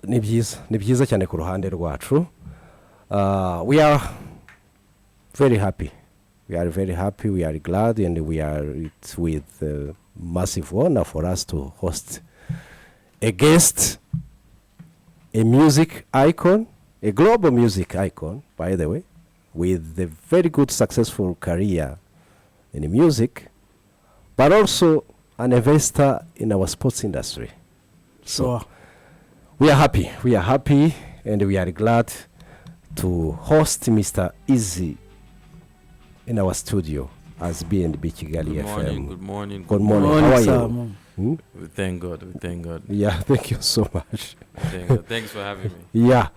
ni byiza cyane ku ruhande rwacu. We are very happy. We are very happy, we are glad, and we are it's with massive honor for us to host a guest, a music icon, a global music icon, by the way, with a very good successful career in music, but also an investor in our sports industry. So we are happy, and we are glad to host Mr. Eazi in our studio as B&B Kigali FM. Good morning. How are you? We thank God. Yeah, thank you so much. Thank God. Thanks for having me. Yeah,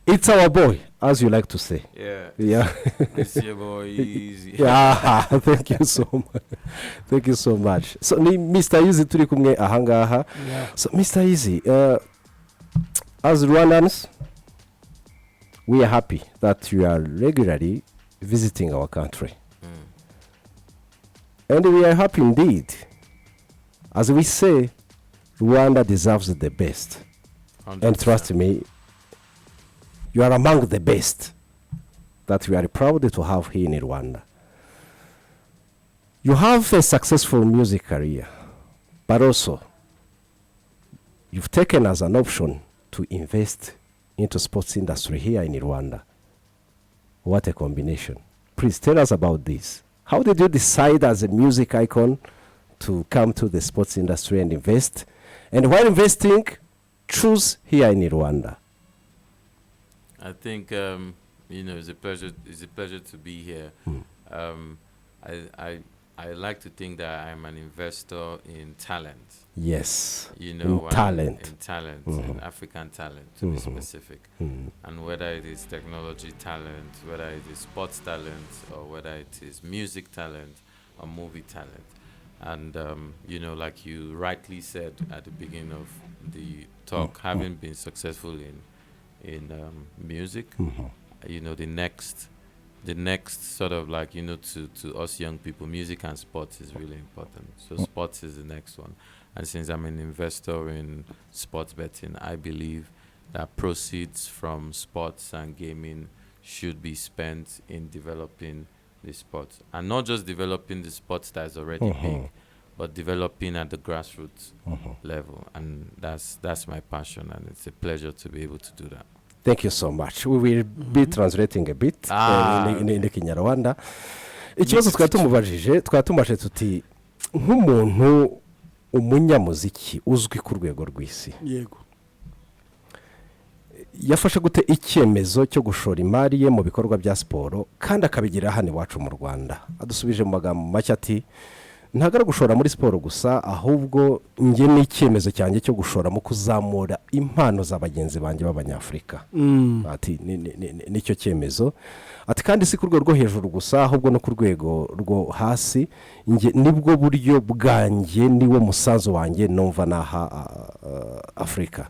it's our boy, as you like to say. Yeah. It's your boy Eazi. Yeah, thank you so much. So Mr. Eazi turi kumwe ahangaha. So Mr. Eazi, as Rwandans, we are happy that you are regularly visiting our country. And we are happy indeed. As we say, Rwanda deserves the best. 100%. And trust me, you are among the best that we are proud to have here in Rwanda. You have a successful music career, but also you've taken as an option to invest into sports industry here in Rwanda. What a combination. Please tell us about this. How did you decide as a music icon to come to the sports industry and invest? And while investing, choose here in Rwanda. I think it's a pleasure to be here. I like to think that I'm an investor in talent. Yes. In talent. In African talent, to be specific. And whether it is technology talent, whether it is sports talent, or whether it is music talent or movie talent. And, like you rightly said at the beginning of the talk, having been successful in music, the next sort of to us young people, music and sports is really important. So sports is the next one. And since I'm an investor in sports betting, I believe that proceeds from sports and gaming should be spent in developing the sports. And not just developing the sports that is already big, but developing at the grassroots level. And that's my passion, and it's a pleasure to be able to do that. Thank you so much. We will be translating a bit in the Kinyarwanda. Ikibazo twatumaje tuti nk'umuntu umunyamuziki uzwi ku rwego rw'isi. Yego. Yafashe gute icyemezo cyo gushora imari ye mu bikorwa bya siporo kandi akabigira hano iwacu mu Rwanda. Adusubije mu magambo make ati ntagara gushora muri siporo gusa, ahubwo nge n'icyemezo cyanjye cyo gushora mu kuzamura impano z'abagenzi banjye b'Abanyafrika. Ati nicyo cyemezo. Ati kandi si ku rwego rwo hejuru gusa, ahubwo no ku rwego rwo hasi, nge nibwo buryo bwanjye niwo musanzu wanjye numva naha Afrika.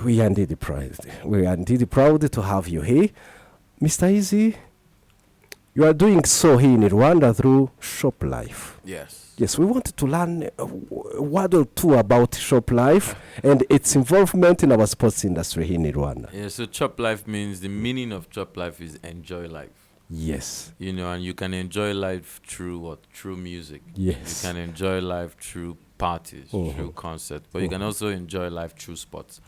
We are indeed proud. We are indeed proud to have you here. Mr. Eazi, you are doing so here in Rwanda through Shop Life. Yes, we wanted to learn a word or two about Shop Life and its involvement in our sports industry here in Rwanda. Yeah, so Shop Life means, the meaning of Shop Life is enjoy life. Yes. And you can enjoy life through what? Through music. Yes. You can enjoy life through parties, through concerts, but you can also enjoy life through sports.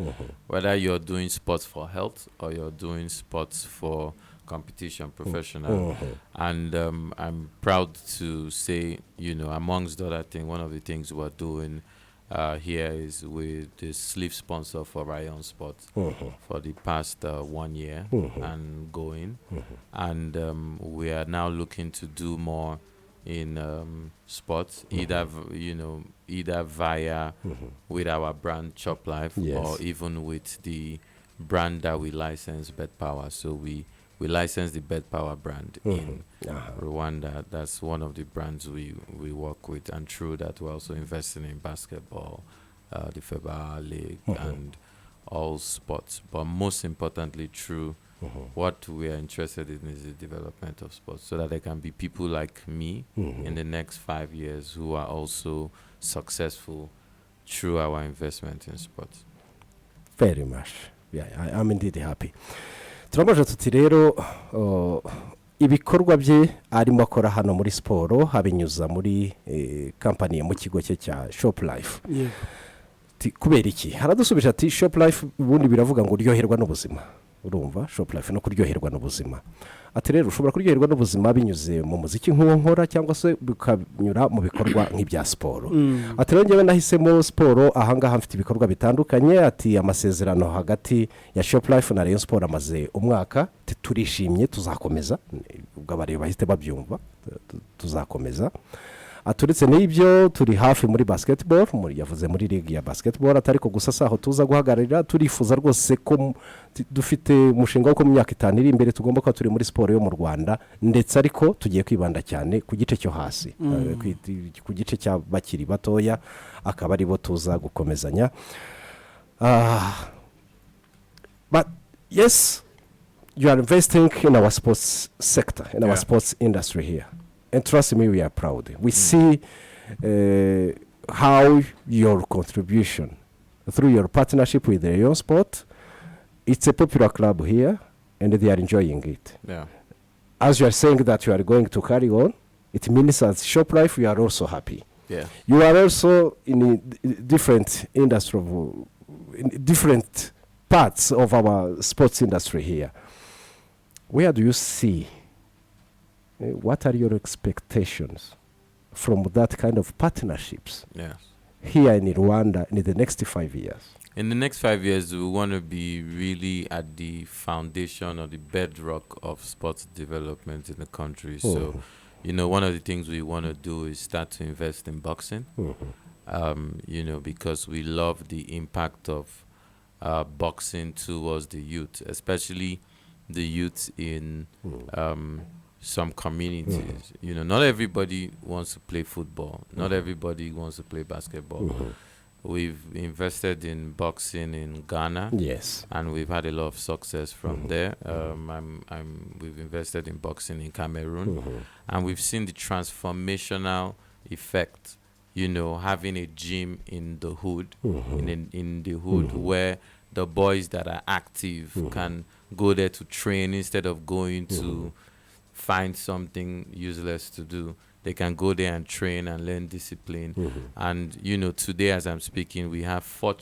Whether you're doing sports for health or you're doing sports for competition, professional. And I'm proud to say, amongst other things, one of the things we're doing here is with the sleeve sponsor for Ryan Sports for the past 1 year and going. And we are now looking to do more in sports, either via with our brand Chop Life, or even with the brand that we license, Bet Power. So we license the Bet Power brand in Rwanda. That's one of the brands we work with, and through that we're also investing in basketball, the FIBA League, and all sports. But most importantly, through what we are interested in is the development of sports, so that there can be people like me in the next 5 years who are also successful through our investment in sports. Very much. Yeah, I'm indeed happy. Turamaje tuti rero ibikorwa bye arimo akora hano muri siporo habinyuza muri company mu kigo cye cya Shop Life. Yego. Kubera iki haradusubije ati Shop Life ubundi biravuga ngo uryoherwa n'ubuzima. Urumva Shop Life no kuryoherwa n'ubuzima. Ati rero ushobora kuryoherwa n'ubuzima binyuze mu muziki nk'unkora cyangwa se bikanyura mu bikorwa nk'ibya siporo. Ati rero ngewe nahisemo siporo ahangaha mfite ibikorwa bitandukanye. Ati amasezerano hagati ya Shop Life na Rayon Sport amaze umwaka. Turishimye tuzakomeza ubwo abareba bahite babyumva tuzakomeza. Aturetse n'ibyo turi hafi muri basketball muri yavuze muri league ya basketball atari ko gusa saho tuza guhagararira turifuza rwose ko dufite umushinga wo ko mu myaka 5 iri imbere tugomba ko turi muri siporo yo mu Rwanda ndetse ariko tugiye kwibanda cyane ku gice cyo hasi ku gice cya bakiri batoya akaba ari bo tuza gukomezanya. But yes, you are investing in our sports sector, in our sports industry here. And trust me, we are proud. We see how your contribution through your partnership with the Rayon Sport, it's a popular club here, and they are enjoying it. Yeah. As you are saying that you are going to carry on, it means as Shop Life, we are also happy. Yeah. You are also in a different industry, in different parts of our sports industry here. Where do you see? What are your expectations from that kind of partnerships here in Rwanda in the next 5 years? In the next 5 years, we want to be really at the foundation or the bedrock of sports development in the country. So, one of the things we want to do is start to invest in boxing, because we love the impact of boxing towards the youth, especially the youth in some communities. Not everybody wants to play football. Not everybody wants to play basketball. We've invested in boxing in Ghana. Yes. And we've had a lot of success from there. We've invested in boxing in Cameroon. And we've seen the transformational effect, having a gym in the hood, in the hood where the boys that are active can go there to train instead of going to find something useless to do. They can go there and train and learn discipline. And, today as I'm speaking, we have 4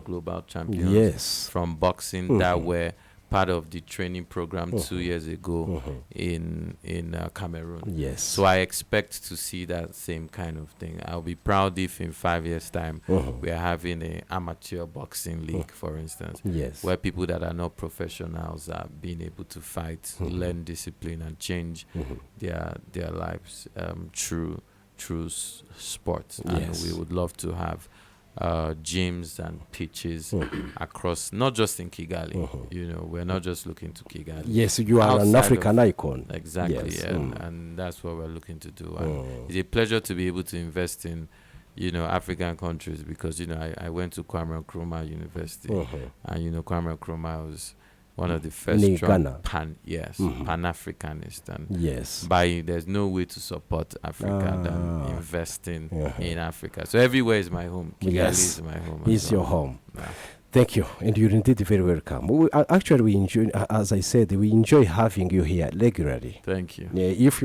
global champions from boxing that were part of the training program 2 years ago in Cameroon. Yes. So I expect to see that same kind of thing. I'll be proud if in 5 years' time we are having an amateur boxing league, for instance, where people that are not professionals are being able to fight, learn discipline, and change their lives through sports. And we would love to have gyms and pitches across, not just in Kigali. We're not just looking to Kigali. Yes, you are an African icon. Exactly, and that's what we're looking to do. And it's a pleasure to be able to invest in, African countries because, I went to Kwame Nkrumah University, and, Kwame Nkrumah was one of the first Pan-Africanist, and there's no way to support Africa than investing in Africa. So everywhere is my home. Kigali is my home. It's your home. Thank you, and you're indeed very welcome. We enjoy, as I said, we enjoy having you here regularly. Thank you. Yeah, if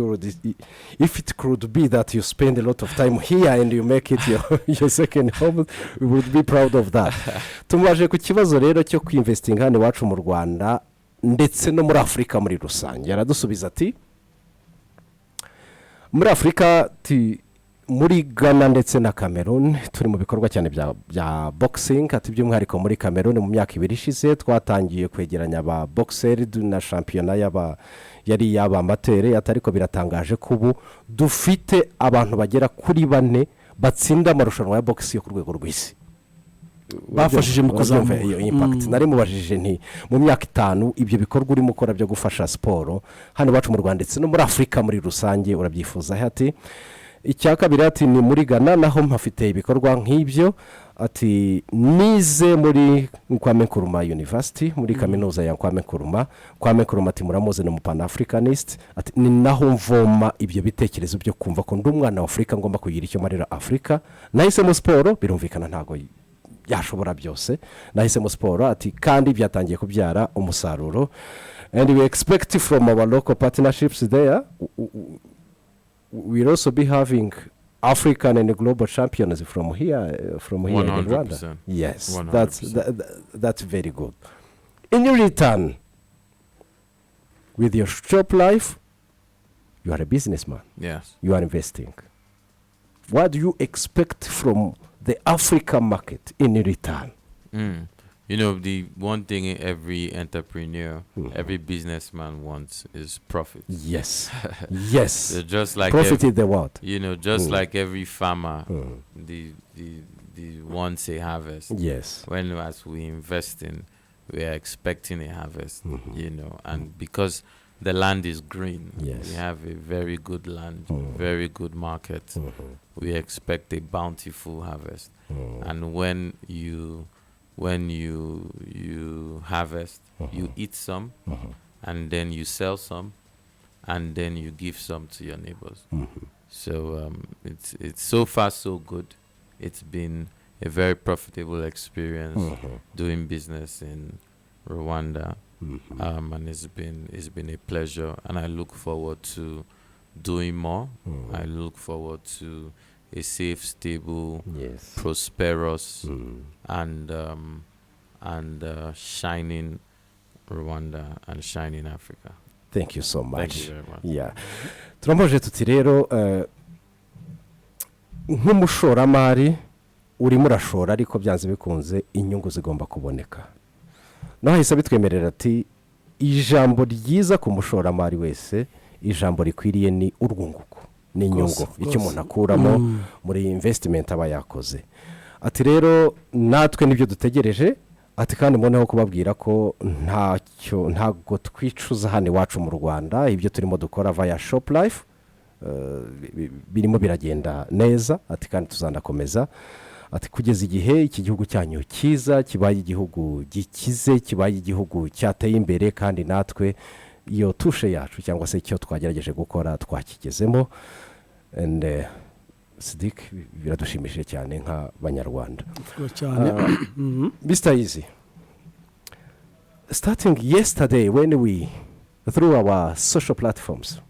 it could be that you spend a lot of time here and you make it your second home, we would be proud of that. Tumaje ku kibazo rero cyo kwinvesting hano iwacu mu Rwanda ndetse no muri Afrika muri rusange. Aradusubiza ati muri Afrika muri Ghana ndetse na Cameroon turi mu bikorwa cyane bya boxing. Ati by'umwihariko muri Cameroon mu myaka 2 ishize twatangiye kwegeranya aba boxer na championnat yari yaba amateur. Atariko biratangaje kubu dufite abantu bagera kuri 4 batsinda amarushanwa ya boxing yo ku rwego rw'isi. Bafashije mu kuzamura iyo impact. Nari mubajije nti mu myaka 5 ibyo bikorwa urimo ukora byo gufasha siporo hano bacu mu Rwanda ndetse no muri Afrika muri rusange urabyifuza. Ati icyaka birati ni muri Ghana naho mpafite ibikorwa nk'ibyo. ati nize muri Kwame Nkrumah University muri kaminuza ya Kwame Nkrumah. Kwame Nkrumah ati muramuze ni pan-africanist, ati ni naho mvoma ibyo bitekerezo byo kumva ko ndi umwana wa Afrika ngomba kugira icyo marira Afrika. Nahisemo siporo, birumvikana ntago yashobora byose. Nahisemo siporo, ati kandi byatangiye kubyara umusaruro, and we expect from our local partnerships there we'll also be having African and global champions from here in Rwanda. Yes, 100%. That's very good. In return, with your shop life, you are a businessman. Yes. You are investing. What do you expect from the African market in return? You know, the one thing every entrepreneur, every businessman wants is profit. Yes. Yes. So just like profit is the what? You know, just like every farmer, the wants a harvest. Yes. When as we invest in, we are expecting a harvest. You know, and because the land is green, yes, we have a very good land, very good market. We expect a bountiful harvest. And when you harvest, you eat some, and then you sell some, and then you give some to your neighbors. So it's so far so good. It's been a very profitable experience doing business in Rwanda, and it's been a pleasure, and I look forward to doing more. I look forward to a safe, stable, prosperous, and shining Rwanda and shining Africa. Thank you so much. Thank you very much. Yeah. Turamuje tuti rero nk'umushoramari urimo urashora ariko byanze bikunze inyungu zigomba kuboneka. Naho hisa bitwemerera ati ijambo ryiza ku mushoramari wese, ijambo rikwiriye ni urwunguko. Ni inyungu icyo umuntu akuramo muri investment aba yakoze. Ati rero natwe nibyo dutegereje, ati kandi mboneho kubabwira ko ntago twicuza hano iwacu mu Rwanda, ibyo turimo dukora via shop life birimo biragenda neza, ati kandi tuzanakomeza. Ati kugeza igihe iki gihugu cyanyu cyiza kibaye igihugu gikize, kibaye igihugu cyateye imbere, kandi natwe iyo tushe yacu cyangwa se icyo twagerageje gukora twakigezemo. And Sidik biradushimishije cyane nk'abanyarwanda. Mr. Eazi, starting yesterday when we through our social platforms,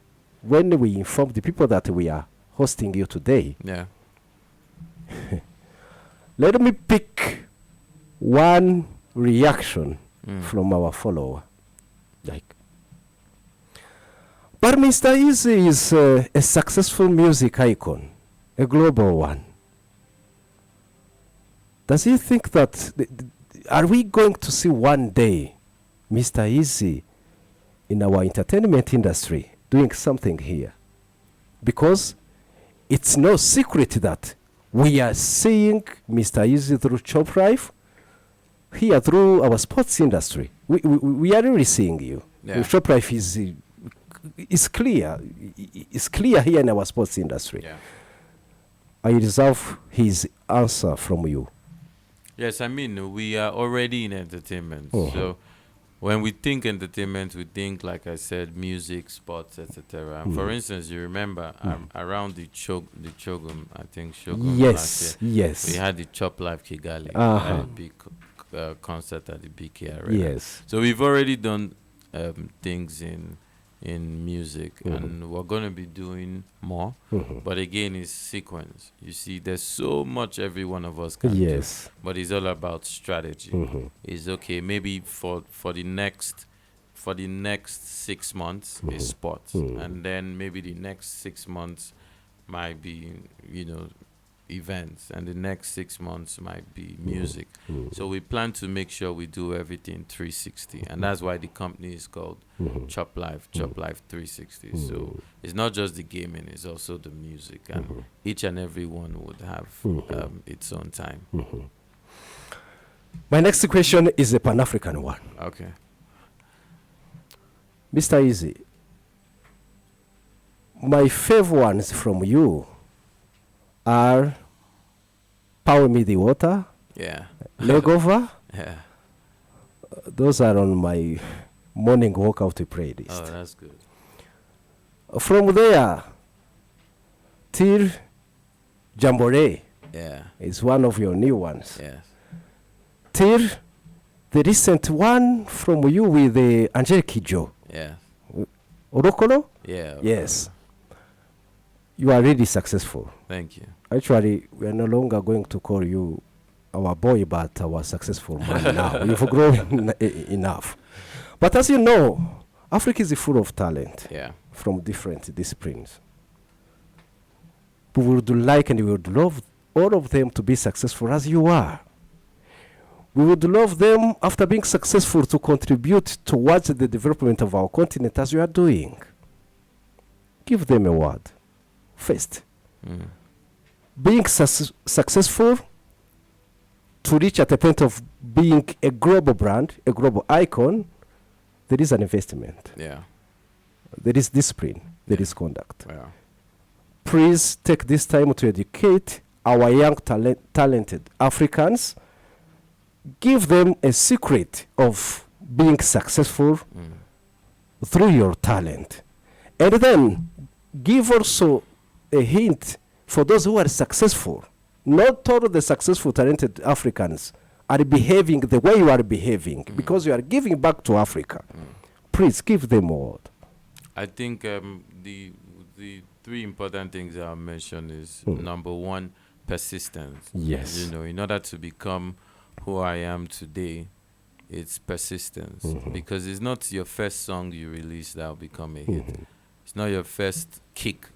when we informed the people that we are hosting you today, let me pick one reaction from our follower. But Mr. Eazi is a successful music icon, a global one. Does he think that, are we going to see one day Mr. Eazi in our entertainment industry doing something here? Because it's no secret that we are seeing Mr. Eazi through Chop Life, here through our sports industry. We are really seeing you. Chop Life is clear. It's clear here in our sports industry. I reserve his answer from you. Yes, I mean, we are already in entertainment. So when we think entertainment, we think, like I said, music, sports, etc. And for instance, you remember around the Chogum, I think Chogum last year, we had the Chop Life Kigali, had a big concert at the BK Arena. So we've already done things in music, and we're going to be doing more, but again, it's sequence. You see, there's so much every one of us can do, but it's all about strategy. It's okay, maybe for the next 6 months is sports, and then maybe the next 6 months might be, events, and the next 6 months might be music. So we plan to make sure we do everything 360, and that's why the company is called Chop Life 360. So it's not just the gaming, it's also the music, and each and every one would have its own time. My next question is a Pan-African one. Okay. Mr. Eazi, my favorite ones from you are Power Me the Water Yeah. leg over. Yeah. Those are on my morning workout playlist. Oh, that's good. From there till Jamboree Yeah. is one of your new ones. Yes. Till the recent one from you with the Angelique Joe. Yeah. Orokolo? Yeah. Yes. You are really successful. Thank you. Actually, we are no longer going to call you our boy, but our successful man now. You've grown enough. But as you know, Africa is full of talent Yeah. from different disciplines. We would like and we would love all of them to be successful as you are. We would love them, after being successful, to contribute towards the development of our continent as you are doing. Give them a word. First, being successful to reach at the point of being a global brand, a global icon, there is an investment. Yeah. There is discipline. There is conduct. Yeah. Please take this time to educate our young talented Africans. Give them a secret of being successful through your talent. And then give also a hint for those who are successful. Not all the successful talented Africans are behaving the way you are behaving because you are giving back to Africa. Please give them a word. I think the three important things I'll mention is number one, persistence. Yes. You know, in order to become who I am today, it's persistence. Because it's not your first song you release that will become a hit. It's not your first kick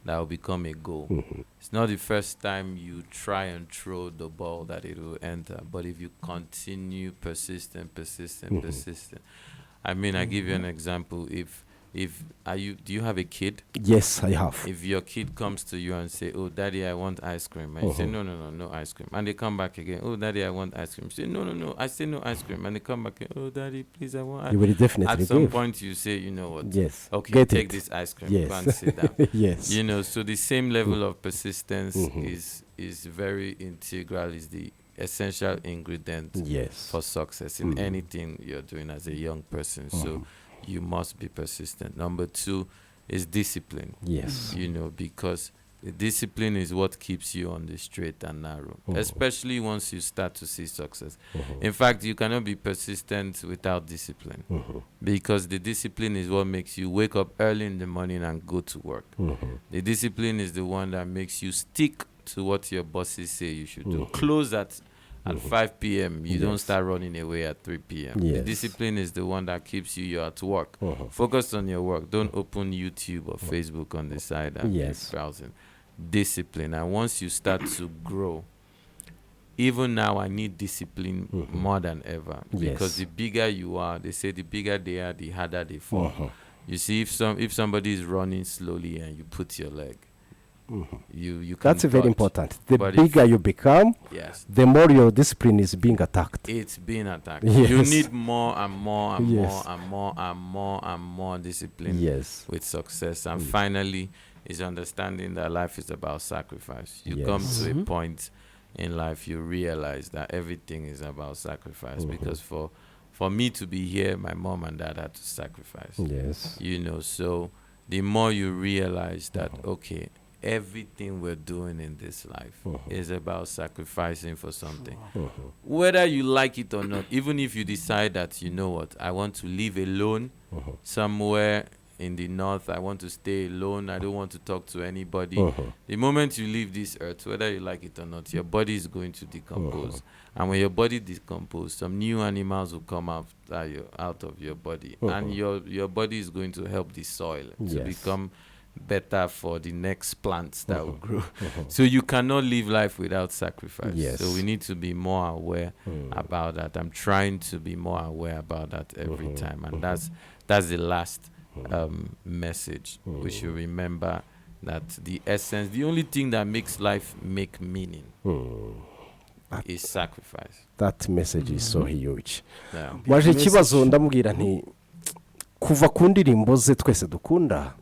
that will become a goal. It's not the first time you try and throw the ball that it will enter. But if you continue persistent. I mean, I give you an example. Do you have a kid? Yes, I have. If your kid comes to you and say, "Oh, daddy, I want ice cream," and you say, no ice cream, and they come back again, "Oh, daddy, I want ice cream." You say, no, I say no ice cream, and they come back again, "Oh, daddy, please, I want ice cream." You will definitely At some give. point, you say, "You know what? Yes. Okay, Get take it. this ice cream. Yes. Go and sit down." Yes. You know, so the same level of persistence is very integral. Is the essential ingredient Yes. for success in anything you're doing as a young person. So you must be persistent. Number two is discipline. Yes. You know, because the discipline is what keeps you on the straight and narrow, especially once you start to see success. In fact, you cannot be persistent without discipline, because the discipline is what makes you wake up early in the morning and go to work. The discipline is the one that makes you stick to what your bosses say you should do. Close at 5 p.m. You don't start running away at 3 p.m. Yes. The discipline is the one that keeps you're at work. Focus on your work. Don't open YouTube or Facebook on the side and be browsing. Discipline. And once you start to grow, even now I need discipline more than ever, because the bigger you are, they say the bigger they are, the harder they fall. You see, if somebody is running slowly and you put your leg, you can That's very touch. important. The But bigger you become, Yes. the more your discipline is being attacked. It's being attacked. Yes. You need more and more and Yes. more and more and more and more discipline Yes. with success. And finally, is understanding that life is about sacrifice. You come to a point in life, you realize that everything is about sacrifice. Because for me to be here, my mom and dad had to sacrifice. Yes. You know, so the more you realize that, okay, everything we're doing in this life is about sacrificing for something. Whether you like it or not, even if you decide that, you know what, I want to live alone somewhere in the north, I want to stay alone, I don't want to talk to anybody. The moment you leave this earth, whether you like it or not, your body is going to decompose. And when your body decomposes, some new animals will come out of your body. And your body is going to help the soil to become better for the next plants that will grow. So you cannot live life without sacrifice. Yes. So we need to be more aware about that. I'm trying to be more aware about that every time. And that's the last message. We should remember that the essence, the only thing that makes life make meaning is sacrifice. That message is so huge. Yeah. Waje ikibazo ndamubwira nti kuva ku ndirimbo ze twese dukunda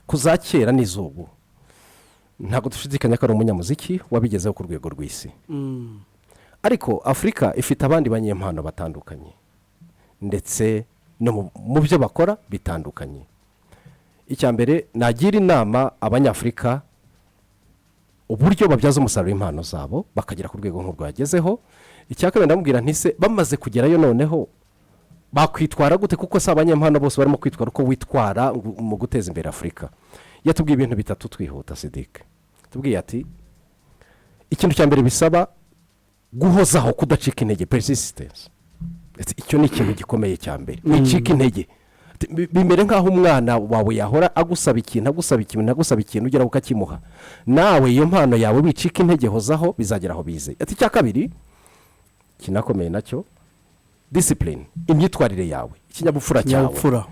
kuzakera n'izubu ntabwo dushidikanya ko ari umunyamuziki wabigezeho ku rwego rw'isi. ariko afurika ifite abandi banyempano batandukanye ndetse no mu byo bakora bitandukanye. icya mbere nagira inama abanyafurika uburyo babyaza umusaruro impano zabo bakagera ku rwego nk'urwo yagezeho. icya kabiri ndamubwira ntise bamaze kugerayo noneho bakwitwara gute, kuko si abanyempano bose barimo kwitwara uko witwara mu guteza imbere Afurika. yatubwiye ibintu bitatu twihuta Sidike. tubwiye ati ikintu cya mbere bisaba guhozaho, kudacika intege, persistence. icyo ni ikintu gikomeye cya mbere, nicika intege. bimere nk'aho umwana wawe yahora agusaba ikintu ugera ukakimuha, nawe iyo mpano yawe wicika intege, hozaho bizagera aho bizeye. ati icya kabiri kinakomeye nacyo discipline, imyitwarire yawe, ikinyabupfura cyawe.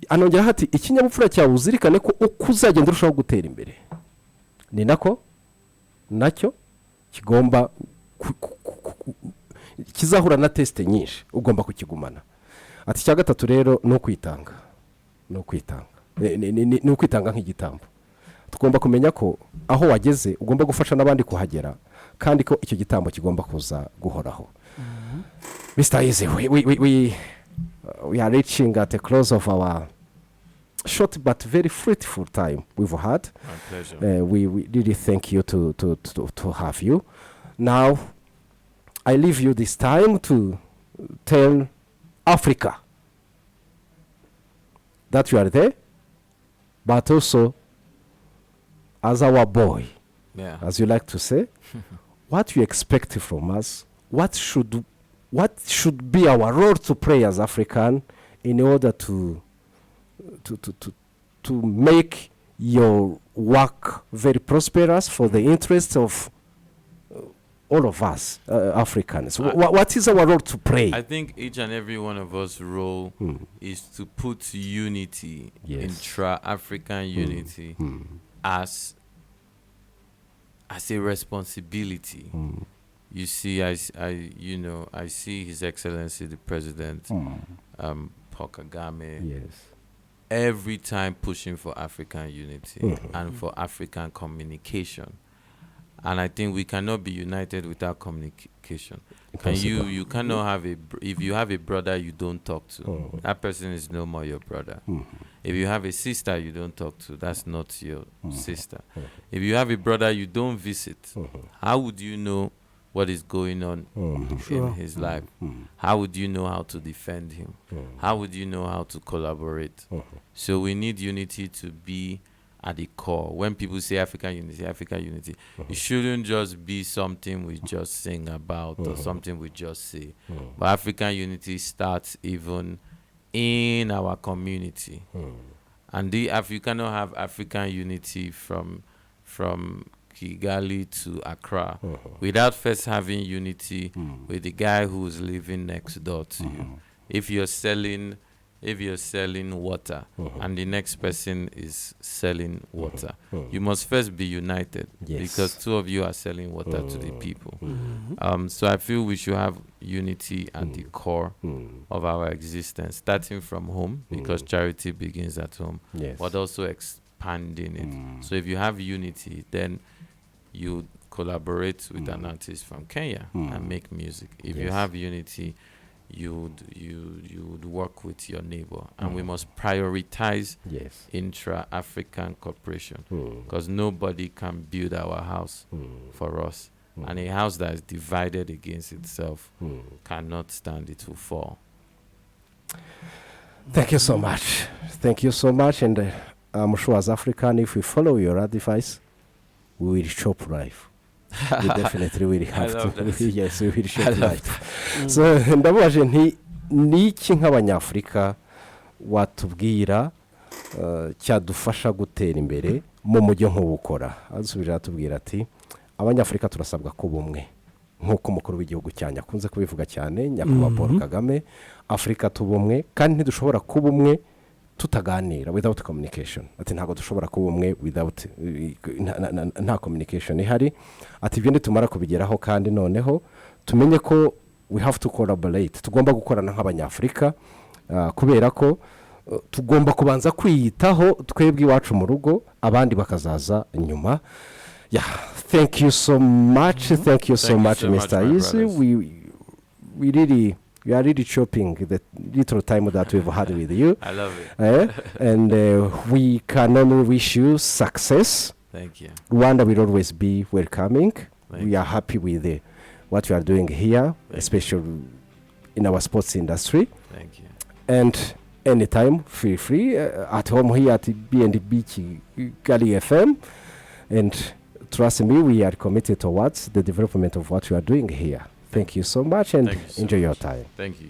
anongeraho ati ikinyabupfura cyawe uzirikane ko uko uzagenda urushaho gutera imbere ni nacyo kigomba kizahura na tesite nyinshi, ugomba kukigumana. ati icya gatatu rero ni ukwitanga, ni ukwitanga nk'igitambo. tugomba kumenya ko aho wageze ugomba gufasha n'abandi kuhagera, kandi ko icyo gitambo kigomba kuza guhoraho. Mr. Eazi, we are reaching at the close of our short but very fruitful time we've had. My pleasure. We really thank you to have you. Now, I leave you this time to tell Africa that you are there, but also as our boy, as you like to say, what you expect from us, what should be our role to play as African in order to make your work very prosperous for the interests of all of us Africans. What is our role to play? I think each and every one of us role is to put unity, intra-African unity, as a responsibility. You see, I see His Excellency the President, Paul Kagame, every time pushing for African unity and for African communication. And I think we cannot be united without communication. You cannot have if you have a brother you don't talk to, that person is no more your brother. If you have a sister you don't talk to, that's not your sister. If you have a brother you don't visit, how would you know what is going on in his life? How would you know how to defend him? How would you know how to collaborate? So we need unity to be at the core. When people say African unity, it shouldn't just be something we just sing about or something we just say. But African unity starts even in our community. And if you cannot have African unity from Kigali to Accra without first having unity with the guy who's living next door to you. If you're selling water and the next person is selling water, you must first be united, because two of you are selling water to the people. So I feel we should have unity at the core of our existence, starting from home, because charity begins at home, but also expanding it. So if you have unity, then you collaborate with an artist from Kenya and make music. If you have unity, you would work with your neighbor, and we must prioritize intra-African cooperation, because nobody can build our house for us, and a house that is divided against itself cannot stand, it will fall. Thank you so much. And I'm sure as African, if we follow your advice, we will chop life. We definitely will have to. Yes, we will chop life. So ndabaje niki nk'abanyafrika watubwira cyadufasha gutera imbere mu mujyo nk'ubukora. Azubira atubwira ati abanyafrika turasabwa kuba umwe, nk'uko umukuru w'igihugu cyanya akunze kubivuga cyane, nyakubahwa Paul Kagame. Afrika tubumwe, kandi ntidushobora kuba umwe tutaganira, without communication. Ati ntago dushobora kuba umwe without nta communication ihari. Ati ibyo nitumara kubigeraho, kandi noneho tumenye ko we have to collaborate, tugomba gukorana nk'abanyafrika, kubera ko tugomba kubanza kwiyitaho twebwe iwacu mu rugo, abandi bakazaza nyuma. Thank you so much. Thank you so Thank you much, so much, Mr. my Eazi. brothers. We are really chopping the little time that we've had with you. I love it. And we can only wish you success. Thank you. Rwanda will always be welcoming. Thank We are happy with what you are doing here, especially in our sports industry. Thank you. And anytime, feel free at home here at BNB Kigali FM. And trust me, we are committed towards the development of what you are doing here. Thank you so much and Thank you so enjoy your much. time. Thank you.